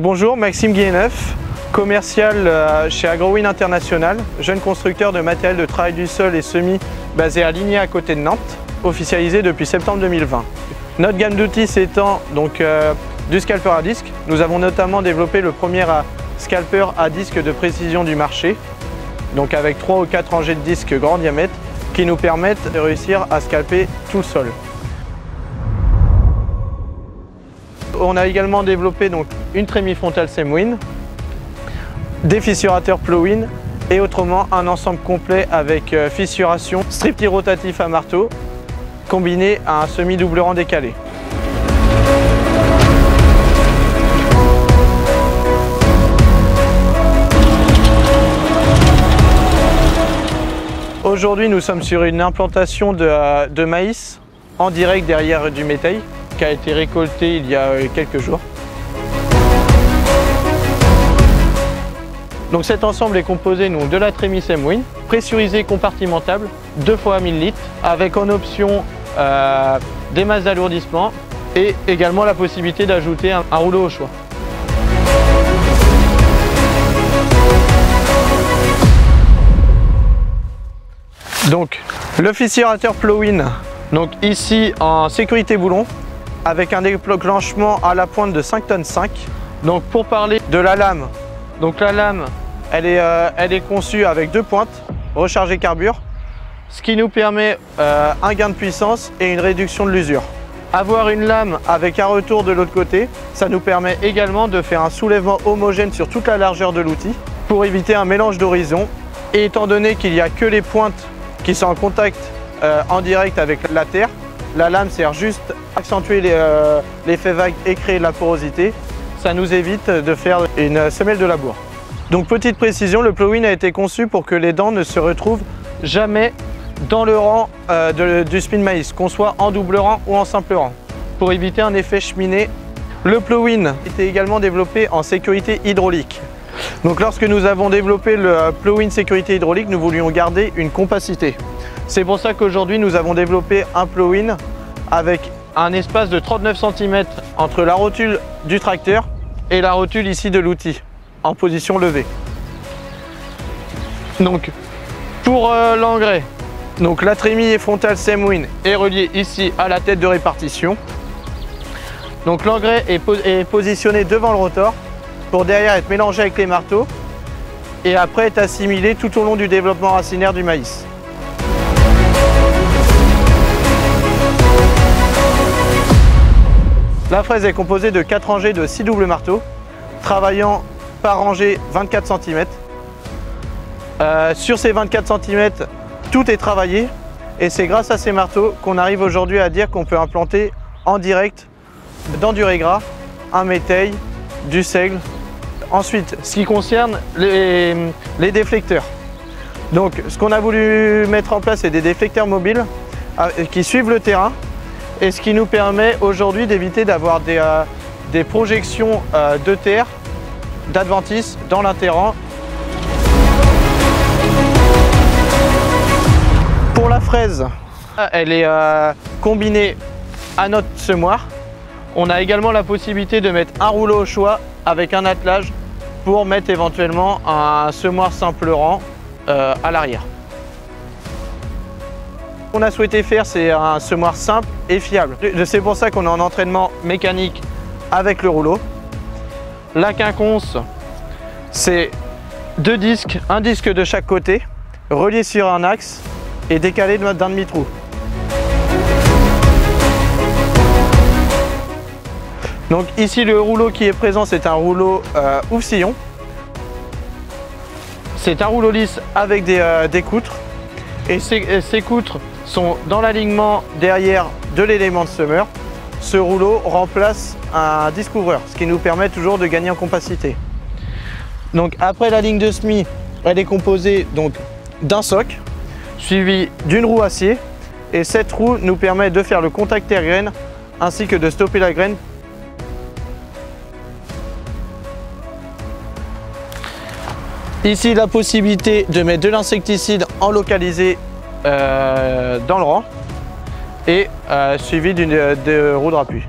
Bonjour, Maxime Guilleneuf, commercial chez Agrowin International, jeune constructeur de matériel de travail du sol et semis basé à Ligné à côté de Nantes, officialisé depuis septembre 2020. Notre gamme d'outils s'étend donc du scalper à disque. Nous avons notamment développé le premier scalper à disque de précision du marché, donc avec 3 ou 4 rangées de disques grand diamètre qui nous permettent de réussir à scalper tout le sol. On a également développé donc une trémie frontale Semwin, des fissurateurs Plowin et autrement un ensemble complet avec fissuration, striptease rotatif à marteau combiné à un semi-double rang décalé. Aujourd'hui, nous sommes sur une implantation de maïs en direct derrière du métail qui a été récolté il y a quelques jours. Donc cet ensemble est composé de la trémie Semwin, pressurisée compartimentable, 2 fois 1000 litres, avec en option des masses d'alourdissement et également la possibilité d'ajouter un rouleau au choix. Donc le fissurateur Plowin, donc ici en sécurité boulon, avec un déclenchement à la pointe de 5,5 tonnes. Donc pour parler de la lame, donc la lame elle est conçue avec 2 pointes rechargées carbure, ce qui nous permet un gain de puissance et une réduction de l'usure. Avoir une lame avec un retour de l'autre côté, ça nous permet également de faire un soulèvement homogène sur toute la largeur de l'outil pour éviter un mélange d'horizon. Et étant donné qu'il n'y a que les pointes qui sont en contact en direct avec la terre, la lame sert juste à accentuer l'effet vague et créer de la porosité. Ça nous évite de faire une semelle de labour. Donc petite précision, le Plowin a été conçu pour que les dents ne se retrouvent jamais dans le rang du spin maïs, qu'on soit en double rang ou en simple rang, pour éviter un effet cheminée. Le Plowin était également développé en sécurité hydraulique. Donc lorsque nous avons développé le Plowin sécurité hydraulique, nous voulions garder une compacité. C'est pour ça qu'aujourd'hui nous avons développé un Plowin avec un espace de 39 cm entre la rotule du tracteur et la rotule ici de l'outil, en position levée. Donc pour l'engrais, donc la trémie frontale Semwin est reliée ici à la tête de répartition. Donc l'engrais est positionné devant le rotor pour derrière être mélangé avec les marteaux et après être assimilé tout au long du développement racinaire du maïs. La fraise est composée de 4 rangées de 6 doubles marteaux, travaillant par rangée 24 cm. Sur ces 24 cm, tout est travaillé et c'est grâce à ces marteaux qu'on arrive aujourd'hui à dire qu'on peut implanter en direct dans du régras, un métail, du seigle. Ensuite, ce qui concerne les déflecteurs. Donc ce qu'on a voulu mettre en place, c'est des déflecteurs mobiles qui suivent le terrain et ce qui nous permet aujourd'hui d'éviter d'avoir des projections de terre, d'adventices dans l'interrang. Pour la fraise, elle est combinée à notre semoir. On a également la possibilité de mettre un rouleau au choix avec un attelage pour mettre éventuellement un semoir simple rang à l'arrière. Ce qu'on a souhaité faire, c'est un semoir simple et fiable. C'est pour ça qu'on est en entraînement mécanique avec le rouleau. La quinconce, c'est 2 disques, un disque de chaque côté, reliés sur un axe et décalés d'un demi-trou. Donc ici le rouleau qui est présent, c'est un rouleau ouf-sillon. C'est un rouleau lisse avec des coutres et ces coutres sont dans l'alignement derrière de l'élément de semeur. Ce rouleau remplace un disque ouvreur, ce qui nous permet toujours de gagner en compacité. Donc après la ligne de semis, elle est composée d'un soc suivi d'une roue acier et cette roue nous permet de faire le contact terre-graine ainsi que de stopper la graine. Ici la possibilité de mettre de l'insecticide en localisé dans le rang et suivi de roues de d'appui.